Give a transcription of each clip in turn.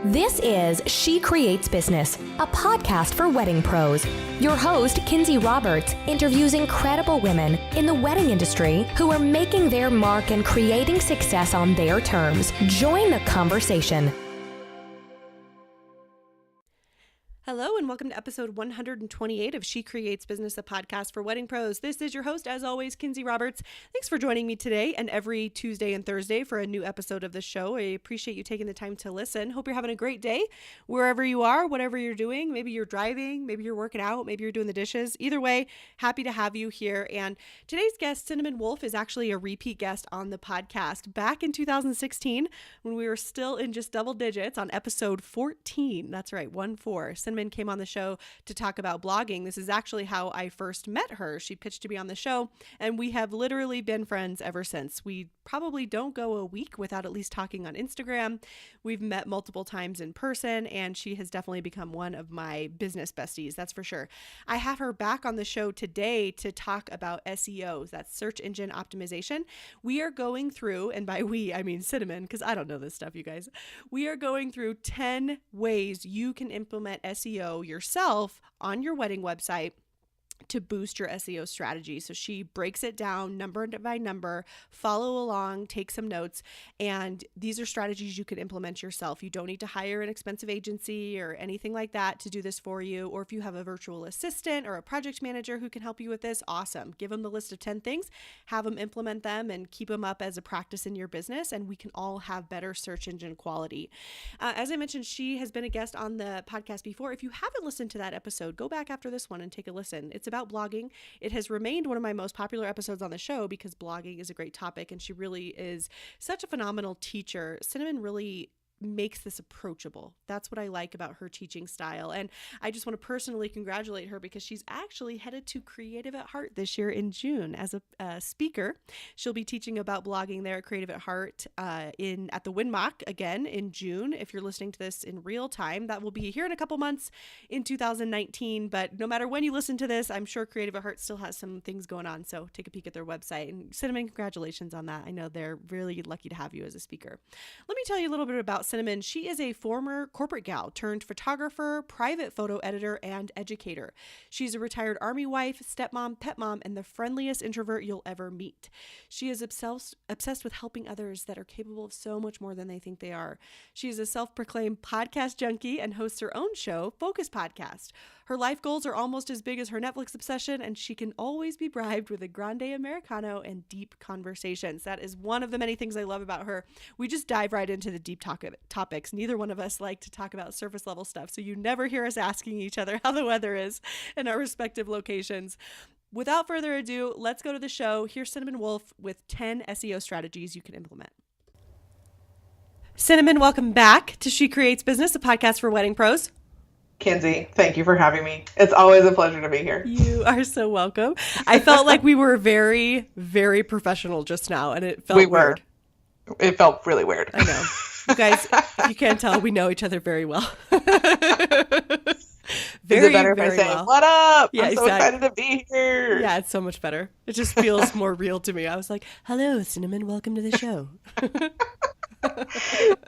This is She Creates Business, a podcast for wedding pros. Your host, Kinsey Roberts, interviews incredible women in the wedding industry who are making their mark and creating success on their terms. Join the conversation. Hello and welcome to episode 128 of She Creates Business, a podcast for wedding pros. This is your host, as always, Kinsey Roberts. Thanks for joining me today and every Tuesday and Thursday for a new episode of the show. I appreciate you taking the time to listen. Hope you're having a great day wherever you are, whatever you're doing. Maybe you're driving, maybe you're working out, maybe you're doing the dishes. Either way, happy to have you here. And today's guest, Cinnamon Wolfe, is actually a repeat guest on the podcast. Back in 2016, when we were still in just double digits on episode 14. That's right, 1-4. Cinnamon came on the show to talk about blogging. This is actually how I first met her. She pitched to be on the show, and we have literally been friends ever since. We probably don't go a week without at least talking on Instagram. We've met multiple times in person, and she has definitely become one of my business besties, that's for sure. I have her back on the show today to talk about SEO, that's search engine optimization. We are going through, and by we, I mean Cinnamon, because I don't know this stuff, you guys. We are going through 10 ways you can implement SEO yourself on your wedding website to boost your SEO strategy. So she breaks it down number by number, follow along, take some notes, and these are strategies you can implement yourself. You don't need to hire an expensive agency or anything like that to do this for you. Or if you have a virtual assistant or a project manager who can help you with this, awesome. Give them the list of 10 things, have them implement them and keep them up as a practice in your business, and we can all have better search engine quality. As I mentioned, she has been a guest on the podcast before. If you haven't listened to that episode, go back after this one and take a listen. It's about blogging. It has remained one of my most popular episodes on the show because blogging is a great topic and she really is such a phenomenal teacher. Cinnamon really makes this approachable. That's what I like about her teaching style. And I just want to personally congratulate her because she's actually headed to Creative at Heart this year in June as a speaker. She'll be teaching about blogging there at Creative at Heart at the Winmock again in June. If you're listening to this in real time, that will be here in a couple months in 2019. But no matter when you listen to this, I'm sure Creative at Heart still has some things going on. So take a peek at their website. And Cinnamon, congratulations on that. I know they're really lucky to have you as a speaker. Let me tell you a little bit about Cinnamon. She is a former corporate gal turned photographer, private photo editor, and educator. She's a retired Army wife, stepmom, pet mom, and the friendliest introvert you'll ever meet. She is obsessed with helping others that are capable of so much more than they think they are. She is a self-proclaimed podcast junkie and hosts her own show, Focus Podcast. Her life goals are almost as big as her Netflix obsession, and she can always be bribed with a grande Americano and deep conversations. That is one of the many things I love about her. We just dive right into the deep topics. Neither one of us like to talk about surface level stuff, so you never hear us asking each other how the weather is in our respective locations. Without further ado, let's go to the show. Here's Cinnamon Wolfe with 10 SEO strategies you can implement. Cinnamon, welcome back to She Creates Business, a podcast for wedding pros. Kinsey, thank you for having me. It's always a pleasure to be here. You are so welcome. I felt like we were very, very professional just now, and it felt weird. It felt really weird. I know. You guys, if you can't tell, we know each other very well. Is it better if I say, well. What up? Yeah, I'm so excited to be here. Yeah, it's so much better. It just feels more real to me. I was like, hello, Cinnamon, welcome to the show.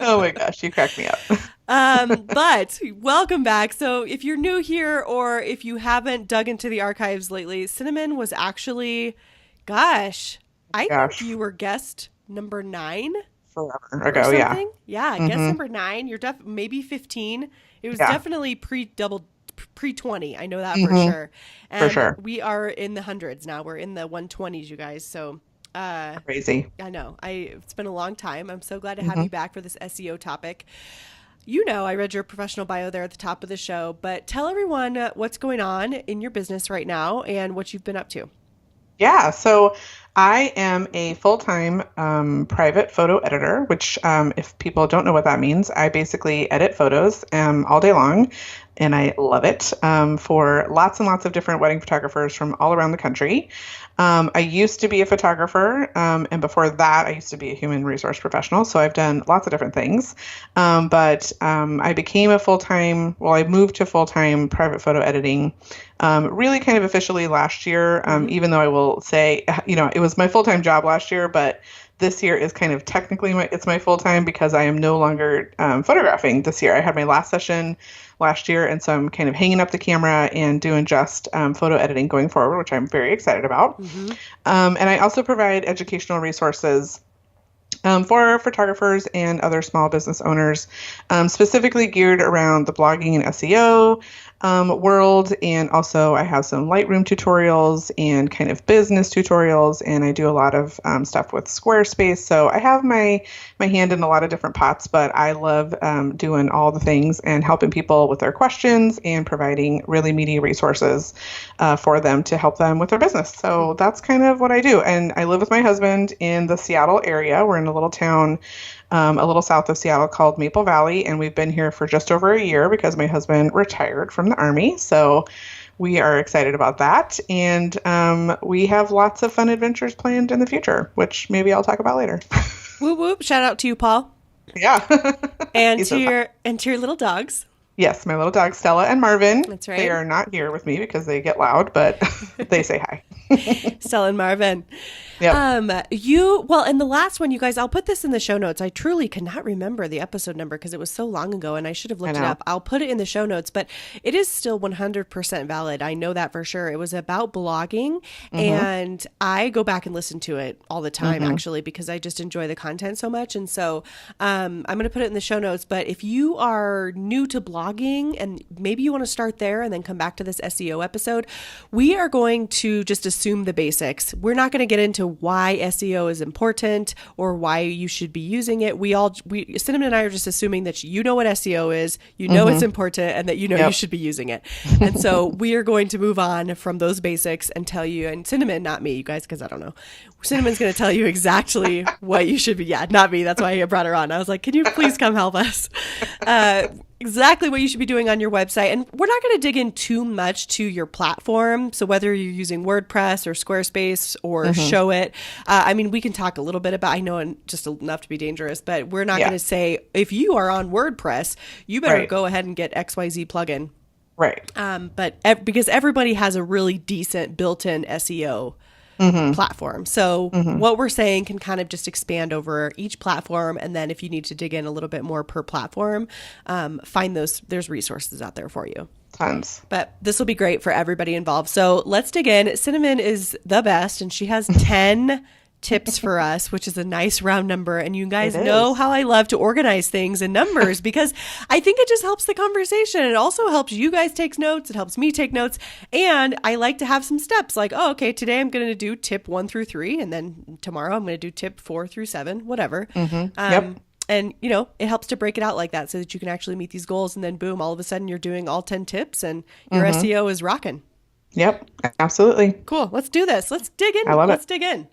Oh my gosh, you cracked me up. But welcome back. So if you're new here or if you haven't dug into the archives lately, Cinnamon was actually, think you were guest number 9. Forever ago, yeah. Yeah, guest number 9. You're maybe 15. It was definitely pre-20. I know that for sure. And for sure. We are in the hundreds now. We're in the 120s, you guys. So crazy. I know. It's been a long time. I'm so glad to have you back for this SEO topic. You know, I read your professional bio there at the top of the show, but tell everyone what's going on in your business right now and what you've been up to. Yeah, so I am a full-time private photo editor, which if people don't know what that means, I basically edit photos all day long, and I love it for lots and lots of different wedding photographers from all around the country. I used to be a photographer, and before that, I used to be a human resource professional, so I've done lots of different things. But I became I moved to full-time private photo editing really kind of officially last year, even though I will say, it was my full-time job last year, but this year is kind of technically it's my full time because I am no longer photographing this year. I had my last session last year, and so I'm kind of hanging up the camera and doing just photo editing going forward, which I'm very excited about. And I also provide educational resources for photographers and other small business owners, specifically geared around the blogging and SEO world. And also I have some Lightroom tutorials and kind of business tutorials, and I do a lot of stuff with Squarespace. So I have my hand in a lot of different pots, but I love doing all the things and helping people with their questions and providing really meaty resources for them to help them with their business. So that's kind of what I do. And I live with my husband in the Seattle area. We're in a little town a little south of Seattle called Maple Valley, and we've been here for just over a year because my husband retired from the Army. So we are excited about that, and we have lots of fun adventures planned in the future, which maybe I'll talk about later. Whoop whoop! Shout out to you, Paul. Yeah, and to your little dogs. Yes, my little dogs, Stella and Marvin. That's right. They are not here with me because they get loud, but they say hi. Stella and Marvin. Yep. And the last one, you guys, I'll put this in the show notes. I truly cannot remember the episode number because it was so long ago and I should have looked it up. I'll put it in the show notes, but it is still 100% valid. I know that for sure. It was about blogging, and I go back and listen to it all the time, actually, because I just enjoy the content so much. And so I'm going to put it in the show notes. But if you are new to blogging and maybe you want to start there and then come back to this SEO episode, we are going to just assume the basics. We're not going to get into why SEO is important or why you should be using it. Cinnamon and I are just assuming that you know what SEO is, you know it's important, and that you know you should be using it. And so we are going to move on from those basics and tell you, and Cinnamon, not me, you guys, because I don't know. Cinnamon's going to tell you exactly what you should be. Yeah, not me. That's why I brought her on. I was like, can you please come help us? Exactly what you should be doing on your website. And we're not going to dig in too much to your platform. So whether you're using WordPress or Squarespace or Show It, we can talk a little bit about, I know just enough to be dangerous, but we're not going to say, if you are on WordPress, you better go ahead and get XYZ plugin. Right. But because everybody has a really decent built-in SEO platform. So what we're saying can kind of just expand over each platform. And then if you need to dig in a little bit more per platform, find there's resources out there for you. Tons. But this will be great for everybody involved. So let's dig in. Cinnamon is the best, and she has 10 tips for us, which is a nice round number. And you guys know how I love to organize things in numbers because I think it just helps the conversation. It also helps you guys take notes. It helps me take notes. And I like to have some steps like, oh, okay, today I'm going to do tip 1 through 3. And then tomorrow I'm going to do tip 4 through 7, whatever. And, it helps to break it out like that so that you can actually meet these goals. And then boom, all of a sudden you're doing all 10 tips and your SEO is rocking. Yep, absolutely. Cool. Let's do this. Let's dig in. I love it. Let's dig in.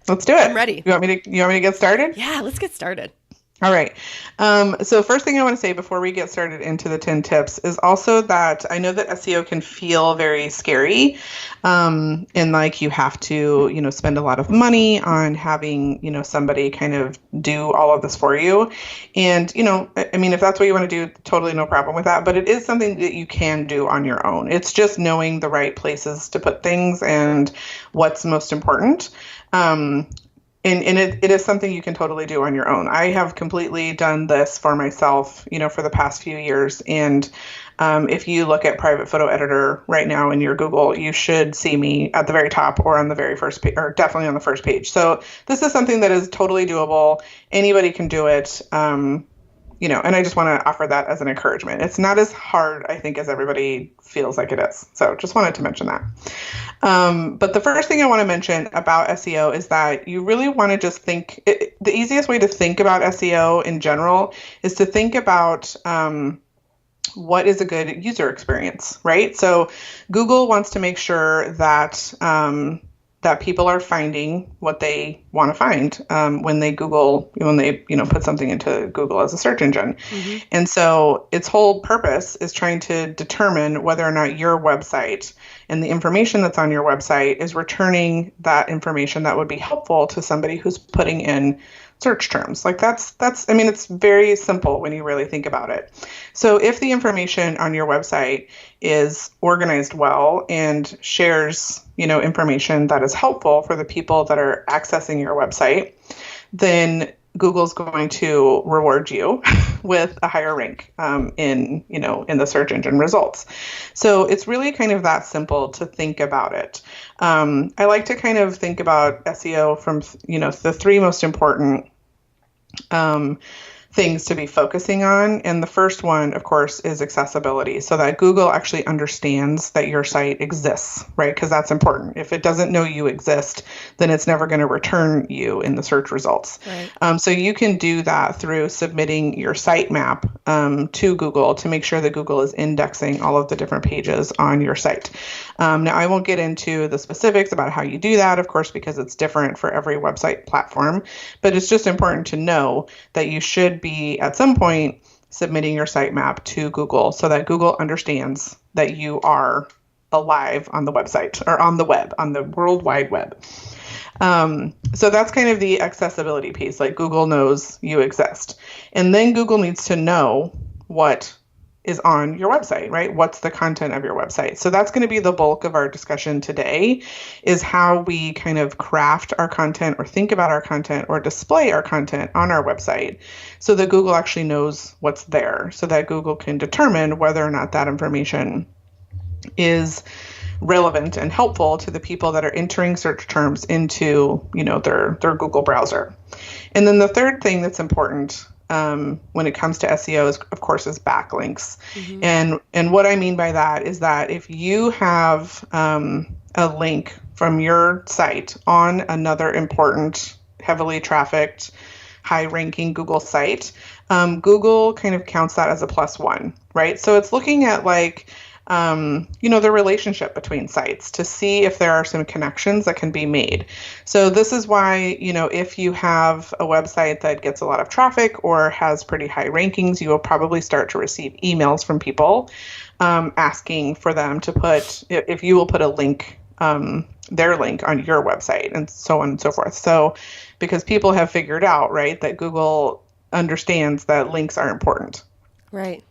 Let's do it. I'm ready. You want me to get started? Yeah, let's get started. All right. So first thing I want to say before we get started into the 10 tips is also that I know that SEO can feel very scary. And like you have to, spend a lot of money on having, somebody kind of do all of this for you. And, if that's what you want to do, totally no problem with that. But it is something that you can do on your own. It's just knowing the right places to put things and what's most important. And it is something you can totally do on your own. I have completely done this for myself, for the past few years. And if you look at private photo editor right now in your Google, you should see me at the very top or on the very first page, or definitely on the first page. So this is something that is totally doable. Anybody can do it. And I just want to offer that as an encouragement. It's not as hard, I think, as everybody feels like it is. So just wanted to mention that. But the first thing I want to mention about SEO is that you really want to just think, the easiest way to think about SEO in general is to think about what is a good user experience, right? So Google wants to make sure that that people are finding what they want to find when they put something into Google as a search engine. And so its whole purpose is trying to determine whether or not your website and the information that's on your website is returning that information that would be helpful to somebody who's putting in search terms. Like it's very simple when you really think about it. So if the information on your website is organized well and shares, information that is helpful for the people that are accessing your website, then Google's going to reward you with a higher rank in the search engine results. So it's really kind of that simple to think about it. I like to kind of think about SEO from, the three most important things to be focusing on. And the first one, of course, is accessibility, so that Google actually understands that your site exists, right? Because that's important. If it doesn't know you exist, then it's never going to return you in the search results. Right. So you can do that through submitting your sitemap to Google to make sure that Google is indexing all of the different pages on your site. Now, I won't get into the specifics about how you do that, of course, because it's different for every website platform, but it's just important to know that you should be at some point submitting your sitemap to Google so that Google understands that you are alive on the website or on the web, on the World Wide Web. So that's kind of the accessibility piece, like Google knows you exist. And then Google needs to know what is on your website, right? What's the content of your website? So that's going to be the bulk of our discussion today, is how we kind of craft our content or think about our content or display our content on our website so that Google actually knows what's there, so that Google can determine whether or not that information is relevant and helpful to the people that are entering search terms into, their Google browser. And then the third thing that's important when it comes to SEO is, of course, is backlinks. Mm-hmm. And what I mean by that is that if you have a link from your site on another important, heavily trafficked, high-ranking Google site, Google kind of counts that as a +1, right? So it's looking at the relationship between sites to see if there are some connections that can be made. So this is why, if you have a website that gets a lot of traffic or has pretty high rankings, you will probably start to receive emails from people asking for them to put, if you will put a link, their link on your website and so on and so forth. So because people have figured out, right, that Google understands that links are important. Right.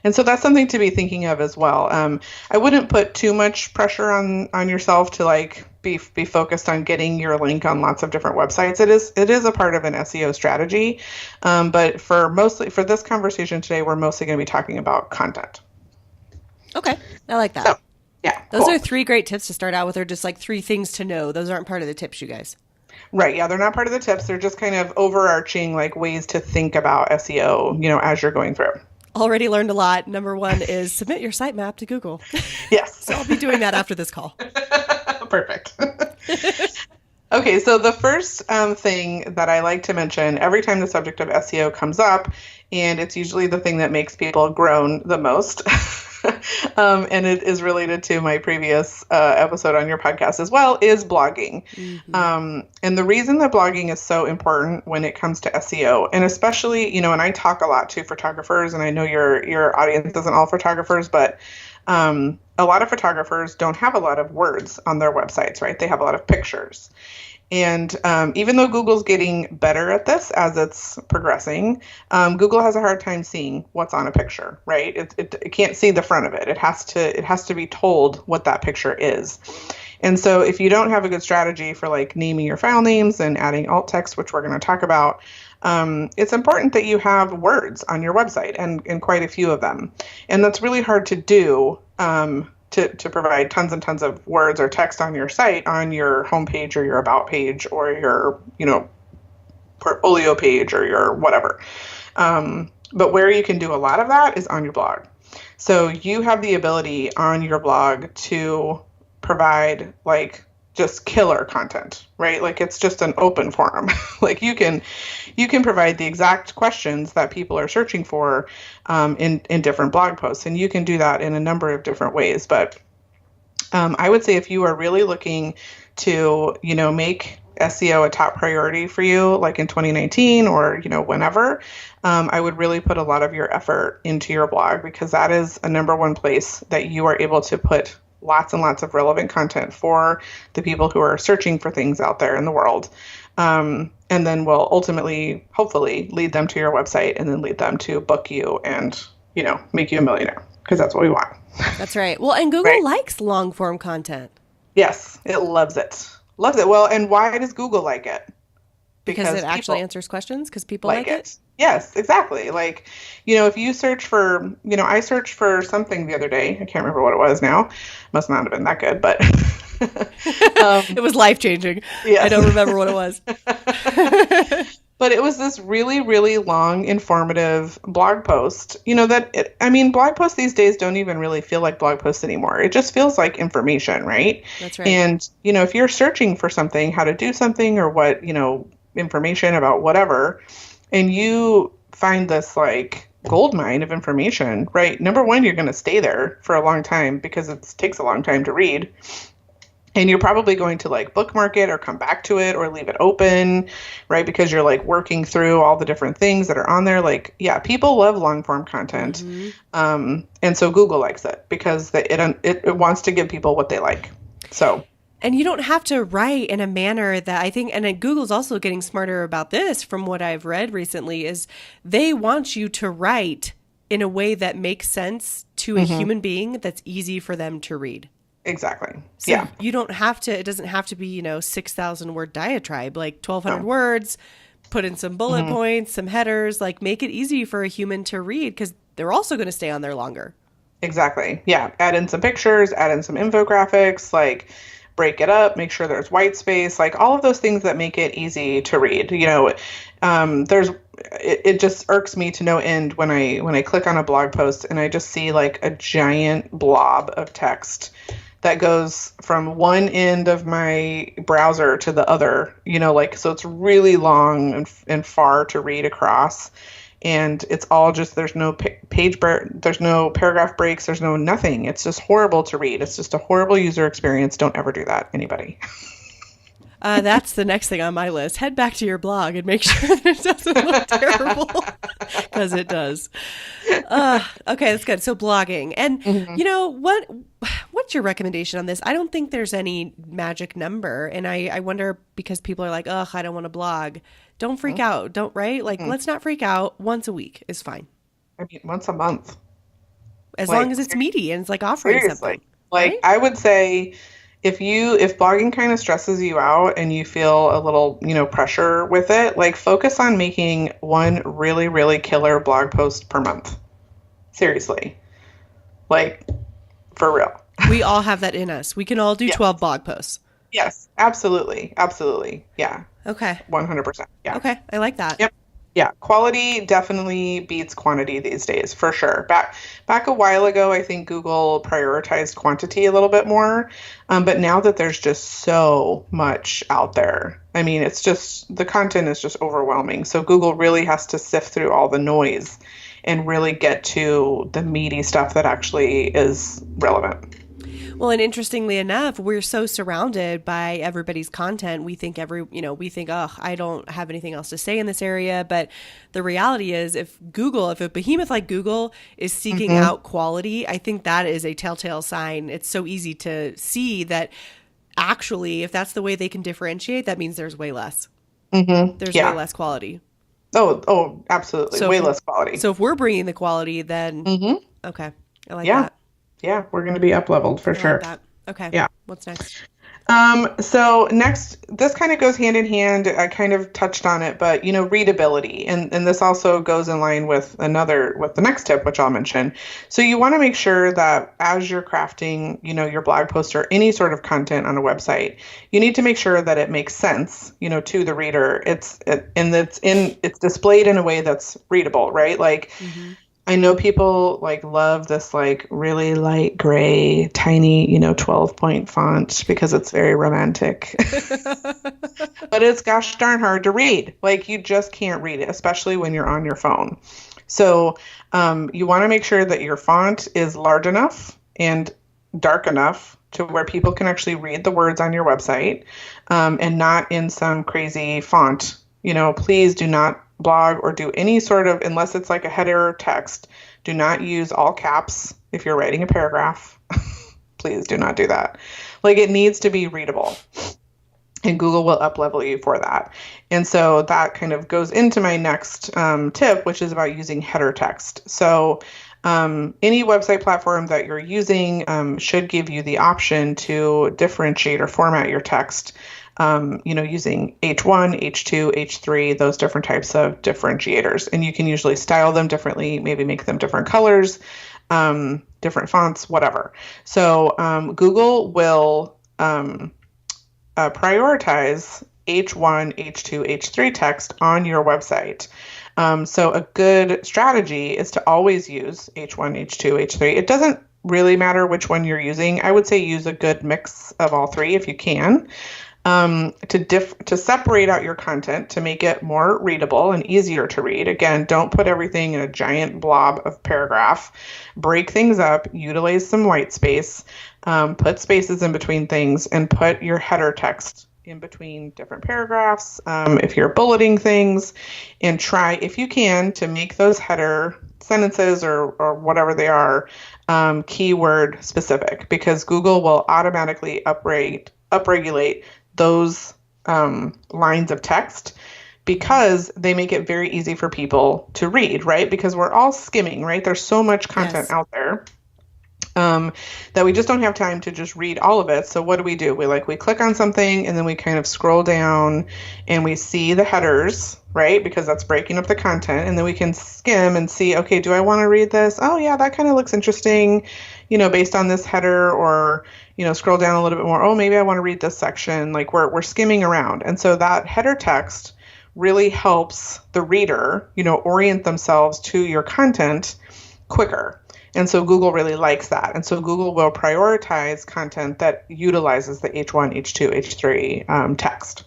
And so that's something to be thinking of as well. I wouldn't put too much pressure on yourself to be focused on getting your link on lots of different websites. It is a part of an SEO strategy, but for this conversation today, we're mostly going to be talking about content. Okay, I like that. So, yeah, those cool. are 3 great tips to start out with, or just 3 things to know. Those aren't part of the tips, you guys. Right. Yeah, they're not part of the tips. They're just kind of overarching ways to think about SEO, as you're going through. Already learned a lot. Number 1 is submit your sitemap to Google. Yes. So I'll be doing that after this call. Perfect. Okay, so the first thing that I like to mention every time the subject of SEO comes up, and it's usually the thing that makes people groan the most, and it is related to my previous episode on your podcast as well, is blogging. Mm-hmm. And the reason that blogging is so important when it comes to SEO, and especially, and I talk a lot to photographers, and I know your audience isn't all photographers, but a lot of photographers don't have a lot of words on their websites, right? They have a lot of pictures. And even though Google's getting better at this as it's progressing, Google has a hard time seeing what's on a picture, right? It can't see the front of it. It has to be told what that picture is. And so if you don't have a good strategy for naming your file names and adding alt text, which we're going to talk about, it's important that you have words on your website and quite a few of them. And that's really hard to do to provide tons and tons of words or text on your site, on your homepage or your about page or your, portfolio page or your whatever. But where you can do a lot of that is on your blog. So you have the ability on your blog to provide just killer content, right? It's just an open forum. You can provide the exact questions that people are searching for in different blog posts, and you can do that in a number of different ways. But I would say if you are really looking to, make SEO a top priority for you, in 2019 or, whenever, I would really put a lot of your effort into your blog, because that is a number one place that you are able to put lots and lots of relevant content for the people who are searching for things out there in the world. And then will ultimately, hopefully, lead them to your website and then lead them to book you and, make you a millionaire, because that's what we want. That's right. Well, and Google likes long form content. Yes, it loves it. Loves it. Well, and why does Google like it? Because it actually people answers questions because people like it. Yes, exactly. Like, if you search for, I searched for something the other day. I can't remember what it was now. Must not have been that good, but it was life-changing. yes. I don't remember what it was. But it was this really, really long, informative blog post. Blog posts these days don't even really feel like blog posts anymore. It just feels like information, right? That's right. And, if you're searching for something, how to do something or what, information about whatever, and you find this like gold mine of information, right? Number one, you're going to stay there for a long time because it takes a long time to read. And you're probably going to like bookmark it or come back to it or leave it open, right? Because you're like working through all the different things that are on there. Like, yeah, people love long form content. Mm-hmm. And so Google likes it because it wants to give people what they like. So. And you don't have to write in a manner that I think, and Google's also getting smarter about this from what I've read recently, is they want you to write in a way that makes sense to a human being that's easy for them to read. Exactly. So yeah. You don't have to, it doesn't have to be, 6,000 word diatribe, like 1,200 words, put in some bullet points, some headers, like make it easy for a human to read because they're also going to stay on there longer. Exactly. Yeah. Add in some pictures, add in some infographics, like break it up, make sure there's white space, like all of those things that make it easy to read. It just irks me to no end when I click on a blog post and I just see like a giant blob of text that goes from one end of my browser to the other, so it's really long and far to read across. And it's all just, there's no there's no paragraph breaks, there's no nothing. It's just horrible to read. It's just a horrible user experience. Don't ever do that, anybody. That's the next thing on my list. Head back to your blog and make sure that it doesn't look terrible because it does. Okay, that's good. So blogging. And what's your recommendation on this? I don't think there's any magic number. And I wonder because people are like, ugh, I don't want to blog. Don't freak out. Don't, right? Like, let's not freak out. Once a week is fine. I mean, once a month. As long as it's meaty and it's like offering something. Like, right? I would say if blogging kind of stresses you out and you feel a little, pressure with it, like focus on making one really, really killer blog post per month. Seriously. Like, for real. We all have that in us. We can all do 12 blog posts. Yes, absolutely. Absolutely. Yeah. Okay. 100%. Yeah. Okay. I like that. Yep. Yeah. Quality definitely beats quantity these days, for sure. Back a while ago, I think Google prioritized quantity a little bit more. But now that there's just so much out there, I mean, it's just, the content is just overwhelming. So Google really has to sift through all the noise and really get to the meaty stuff that actually is relevant. Well, and interestingly enough, we're so surrounded by everybody's content. We think oh, I don't have anything else to say in this area. But the reality is if a behemoth like Google is seeking out quality, I think that is a telltale sign. It's so easy to see that actually, if that's the way they can differentiate, that means there's way less. There's way less quality. Oh, absolutely. So way less quality. So if we're bringing the quality, then okay. I like that. Yeah, we're going to be up-leveled for sure. Like that. Okay. Yeah. What's next? So next, this kind of goes hand in hand. I kind of touched on it, but readability, and this also goes in line with the next tip, which I'll mention. So you want to make sure that as you're crafting, your blog post or any sort of content on a website, you need to make sure that it makes sense, to the reader. It's displayed in a way that's readable, right? Like. I know people love this really light gray, tiny, 12-point font because it's very romantic. But it's gosh darn hard to read. You just can't read it, especially when you're on your phone. So you want to make sure that your font is large enough and dark enough to where people can actually read the words on your website and not in some crazy font. Please do not blog or do any sort of, unless it's like a header or text, do not use all caps if you're writing a paragraph. Please do not do that. It needs to be readable. And Google will up-level you for that. And so that kind of goes into my next tip, which is about using header text. So any website platform that you're using should give you the option to differentiate or format your text using H1, H2, H3, those different types of differentiators. And you can usually style them differently, maybe make them different colors, different fonts, whatever. So Google will prioritize H1, H2, H3 text on your website. So a good strategy is to always use H1, H2, H3. It doesn't really matter which one you're using. I would say use a good mix of all three if you can, to separate out your content to make it more readable and easier to read. Again, don't put everything in a giant blob of paragraph. Break things up, utilize some white space, put spaces in between things, and put your header text in between different paragraphs. If you're bulleting things, and try, if you can, to make those header sentences or whatever they are, keyword specific, because Google will automatically upregulate those lines of text because they make it very easy for people to read, right? Because we're all skimming, right? There's so much content out there that we just don't have time to just read all of it. So what do? We click on something and then we kind of scroll down and we see the headers, right? Because that's breaking up the content. And then we can skim and see, okay, do I want to read this? Oh yeah, that kind of looks interesting, based on this header, or, scroll down a little bit more. Oh, maybe I want to read this section. Like we're skimming around. And so that header text really helps the reader, orient themselves to your content quicker. And so Google really likes that. And so Google will prioritize content that utilizes the H1, H2, H3 text.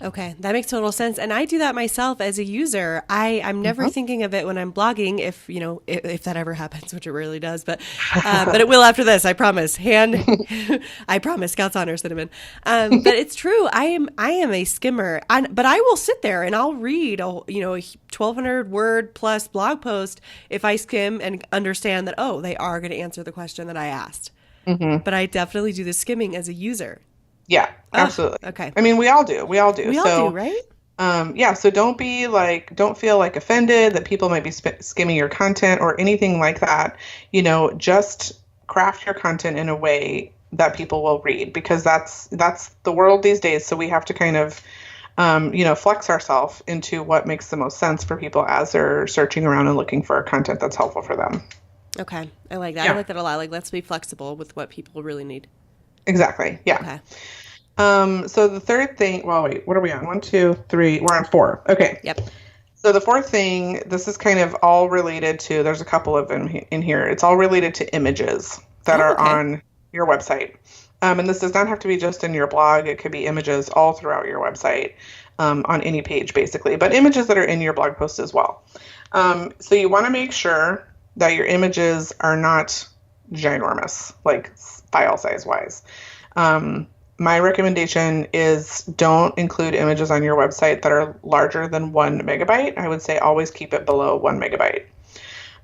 Okay, that makes total sense. And I do that myself as a user. I'm never thinking of it when I'm blogging, if that ever happens, which it rarely does, but it will after this, I promise. I promise, Scout's honor, Cinnamon. But it's true. I am a skimmer, but I will sit there and I'll read a 1,200 word plus blog post if I skim and understand that, they are going to answer the question that I asked. Mm-hmm. But I definitely do the skimming as a user. Yeah, absolutely. Okay. I mean, we all do. We all do, right? So don't feel like offended that people might be skimming your content or anything like that. Just craft your content in a way that people will read, because that's the world these days. So we have to kind of, flex ourselves into what makes the most sense for people as they're searching around and looking for content that's helpful for them. Okay. I like that. Yeah. I like that a lot. Like, let's be flexible with what people really need. Exactly. Yeah. Okay. So the third thing, wait, what are we on? 1, 2, 3, we're on 4. Okay. Yep. So the fourth thing, this is kind of all related to, there's a couple of them in here. It's all related to images that are on your website. And this does not have to be just in your blog. It could be images all throughout your website, on any page basically, but images that are in your blog post as well. So you want to make sure that your images are not ginormous, like file size wise. My recommendation is don't include images on your website that are larger than 1 megabyte. I would say always keep it below 1 megabyte.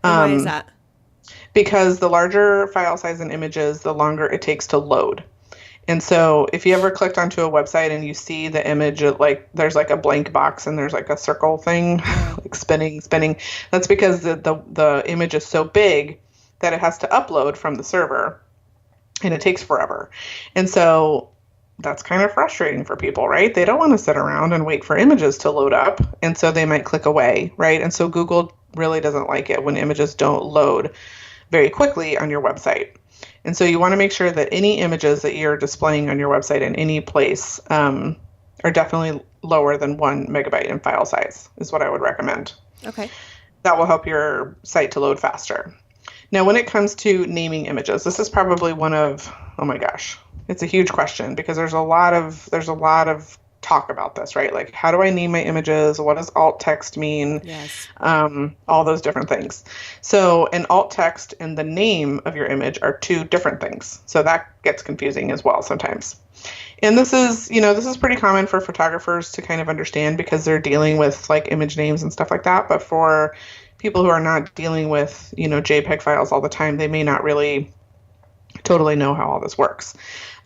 Why is that? Because the larger file size in images, the longer it takes to load. And so if you ever clicked onto a website and you see the image, there's like a blank box and there's like a circle thing, like spinning, that's because the image is so big that it has to upload from the server, and it takes forever. And so that's kind of frustrating for people, right? They don't want to sit around and wait for images to load up, and so they might click away, right? And so Google really doesn't like it when images don't load very quickly on your website. And so you want to make sure that any images that you're displaying on your website in any place are definitely lower than 1 megabyte in file size is what I would recommend. Okay. That will help your site to load faster. Now, when it comes to naming images, this is probably one of, oh my gosh, it's a huge question because there's a lot of talk about this, right? Like, how do I name my images? What does alt text mean? Yes. All those different things. So an alt text and the name of your image are two different things. So that gets confusing as well sometimes. And this is pretty common for photographers to kind of understand because they're dealing with like image names and stuff like that. But for people who are not dealing with, JPEG files all the time, they may not really totally know how all this works.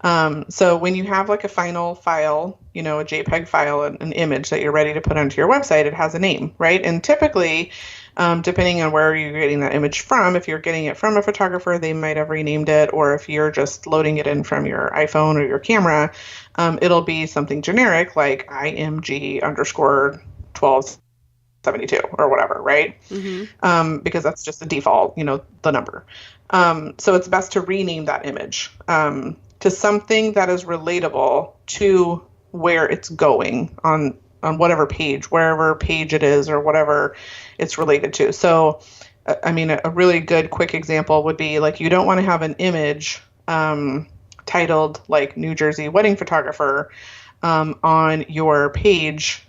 So when you have like a final file, a JPEG file, an image that you're ready to put onto your website, it has a name, right? And typically depending on where you're getting that image from. If you're getting it from a photographer, they might have renamed it, or if you're just loading it in from your iPhone or your camera, it'll be something generic like IMG underscore 1272 or whatever, right? Because that's just the default, the number. So it's best to rename that image to something that is relatable to where it's going on whatever page, wherever page it is or whatever it's related to. So, I mean, a really good quick example would be like, you don't want to have an image titled like New Jersey wedding photographer on your page,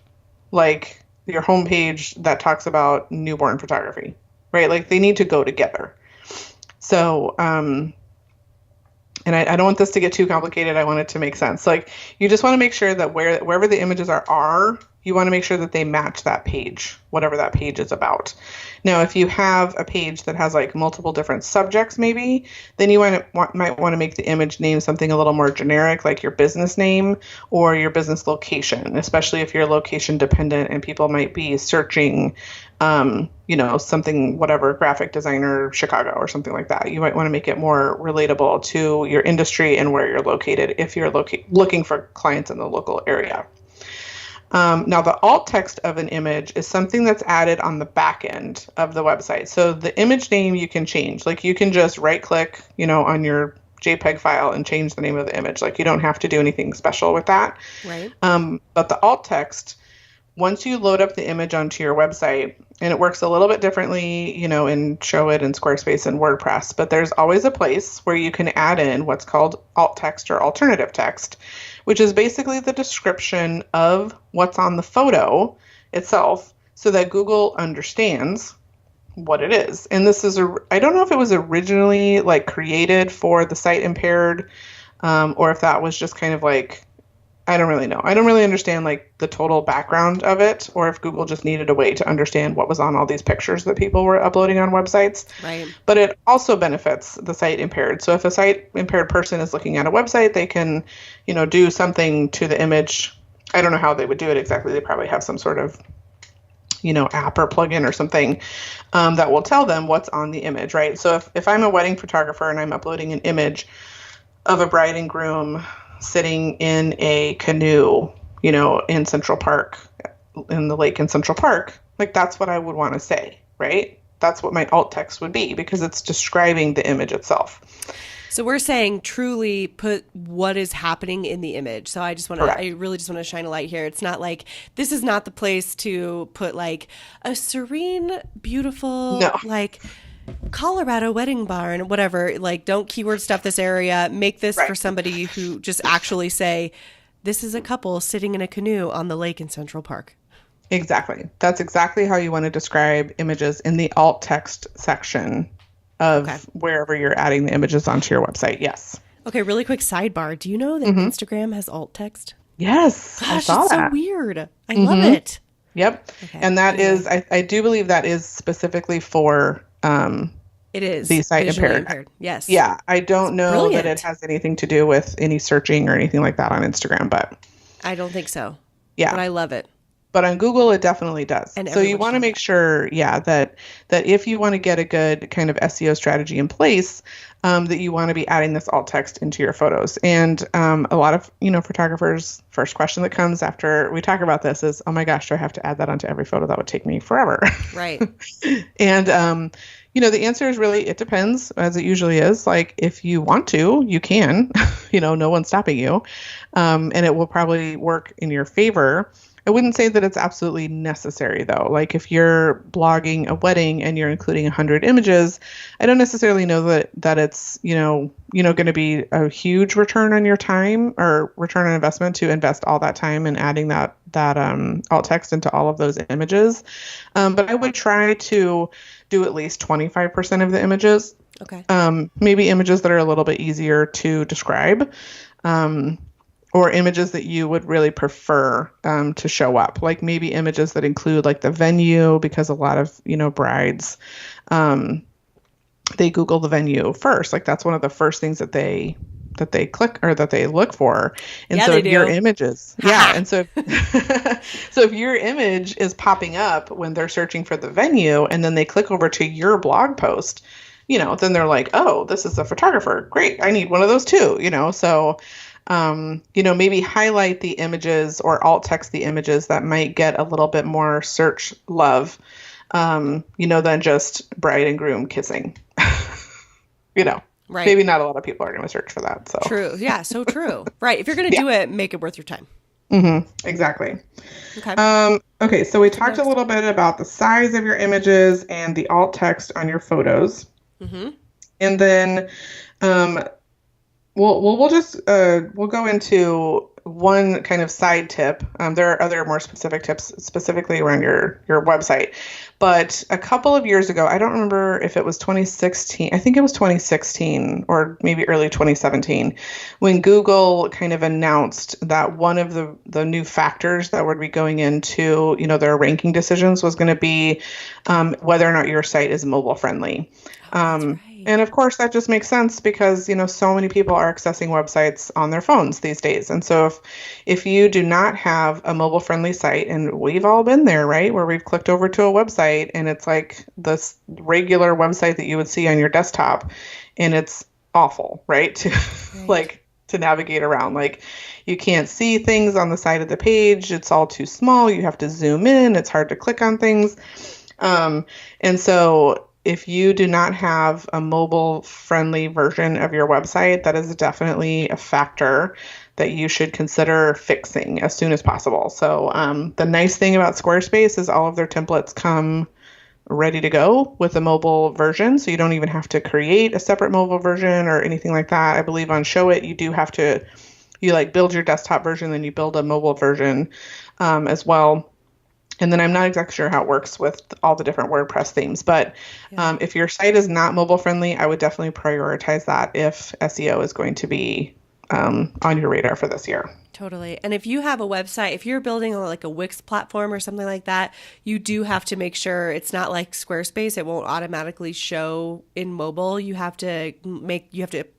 like your homepage that talks about newborn photography, right? Like they need to go together. So, and I don't want this to get too complicated. I want it to make sense. Like you just want to make sure that wherever the images are, you want to make sure that they match that page, whatever that page is about. Now, if you have a page that has like multiple different subjects, maybe, then you might want to make the image name something a little more generic, like your business name or your business location, especially if you're location dependent and people might be searching, something, whatever, graphic designer, Chicago or something like that. You might want to make it more relatable to your industry and where you're located if you're looking for clients in the local area. Now, the alt text of an image is something that's added on the back end of the website. So the image name you can change. Like you can just right click, on your JPEG file and change the name of the image. Like you don't have to do anything special with that. Right. But the alt text, once you load up the image onto your website, and it works a little bit differently, in Show It and Squarespace and WordPress, but there's always a place where you can add in what's called alt text or alternative text, which is basically the description of what's on the photo itself so that Google understands what it is. And this is I don't know if it was originally like created for the sight impaired, or if that was just kind of like, I don't really know. I don't really understand like the total background of it, or if Google just needed a way to understand what was on all these pictures that people were uploading on websites. Right. But it also benefits the sight impaired. So if a sight impaired person is looking at a website, they can, do something to the image. I don't know how they would do it exactly. They probably have some sort of, app or plugin or something that will tell them what's on the image, right? So if I'm a wedding photographer and I'm uploading an image of a bride and groom sitting in a canoe, in Central Park, in the lake in Central Park, like that's what I would want to say, right? That's what my alt text would be because it's describing the image itself. So we're saying truly put what is happening in the image. So I really just want to shine a light here. It's not like, this is not the place to put like a serene, beautiful, like Colorado wedding barn, whatever. Like, don't keyword stuff this area. Make this for somebody who just actually say, this is a couple sitting in a canoe on the lake in Central Park. Exactly. That's exactly how you want to describe images in the alt text section of wherever you're adding the images onto your website. Yes. Okay, really quick sidebar. Do you know that Instagram has alt text? Yes. Gosh, I saw it's that. so weird. I love it. Yep. Okay. And that is, I do believe that is specifically for it is the sight visually impaired. Yes. Yeah. I don't know brilliant. that it has anything to do with any searching or anything like that on Instagram, but I don't think so. Yeah. But I love it. But on Google, it definitely does. And so you want to make sure, that if you want to get a good kind of SEO strategy in place, that you want to be adding this alt text into your photos. And a lot of, photographers' first question that comes after we talk about this is, oh my gosh, do I have to add that onto every photo? That would take me forever. Right. And, the answer is really, it depends, as it usually is. Like, if you want to, you can, no one's stopping you. And it will probably work in your favor. I wouldn't say that it's absolutely necessary, though. Like, if you're blogging a wedding and you're including 100 images, I don't necessarily know that it's, going to be a huge return on your time or return on investment to invest all that time in adding that alt text into all of those images. But I would try to do at least 25% of the images. Okay. Maybe images that are a little bit easier to describe. Or images that you would really prefer to show up, like maybe images that include like the venue, because a lot of, brides, they Google the venue first. Like that's one of the first things that they click or that they look for. And Yeah, so they if your do. images, yeah. And so, so if your image is popping up when they're searching for the venue and then they click over to your blog post, then they're like, oh, this is a photographer. Great. I need one of those too, so, maybe highlight the images or alt text the images that might get a little bit more search love, than just bride and groom kissing. Right. Maybe not a lot of people are going to search for that. So True. Yeah. So true. Right. If you're going to do it, make it worth your time. Mm-hmm. Exactly. Okay. Okay. So we talked a little bit about the size of your images and the alt text on your photos. Mm-hmm. And then, we'll go into one kind of side tip. There are other more specific tips specifically around your website. But a couple of years ago, I don't remember if it was 2016. I think it was 2016 or maybe early 2017 when Google kind of announced that one of the new factors that would be going into, their ranking decisions was going to be whether or not your site is mobile friendly. Right. And of course, that just makes sense because, so many people are accessing websites on their phones these days. And so if you do not have a mobile friendly site, and we've all been there, right, where we've clicked over to a website and it's like this regular website that you would see on your desktop and it's awful, right? To navigate around. Like you can't see things on the side of the page. It's all too small. You have to zoom in. It's hard to click on things. And so if you do not have a mobile-friendly version of your website, that is definitely a factor that you should consider fixing as soon as possible. So the nice thing about Squarespace is all of their templates come ready to go with a mobile version, so you don't even have to create a separate mobile version or anything like that. I believe on Showit, you do have to, build your desktop version, then you build a mobile version as well. And then I'm not exactly sure how it works with all the different WordPress themes. But if your site is not mobile friendly, I would definitely prioritize that if SEO is going to be on your radar for this year. Totally. And if you have a website, if you're building like a Wix platform or something like that, you do have to make sure it's not like Squarespace. It won't automatically show in mobile. You have to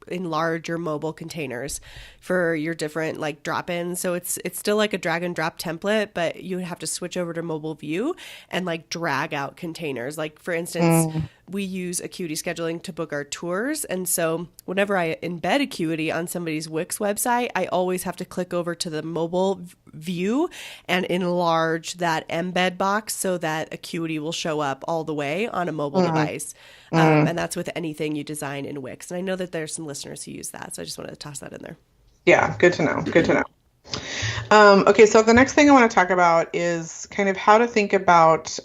enlarge your mobile containers for your different like drop-ins. So it's still like a drag and drop template, but you have to switch over to mobile view and like drag out containers. Like for instance, we use Acuity scheduling to book our tours. And so whenever I embed Acuity on somebody's Wix website, I always have to click over to the mobile view and enlarge that embed box so that Acuity will show up all the way on a mobile device. And that's with anything you design in Wix. And I know that there's some listeners who use that. So I just wanted to toss that in there. Yeah, good to know. Good to know. Okay, so the next thing I want to talk about is kind of how to think about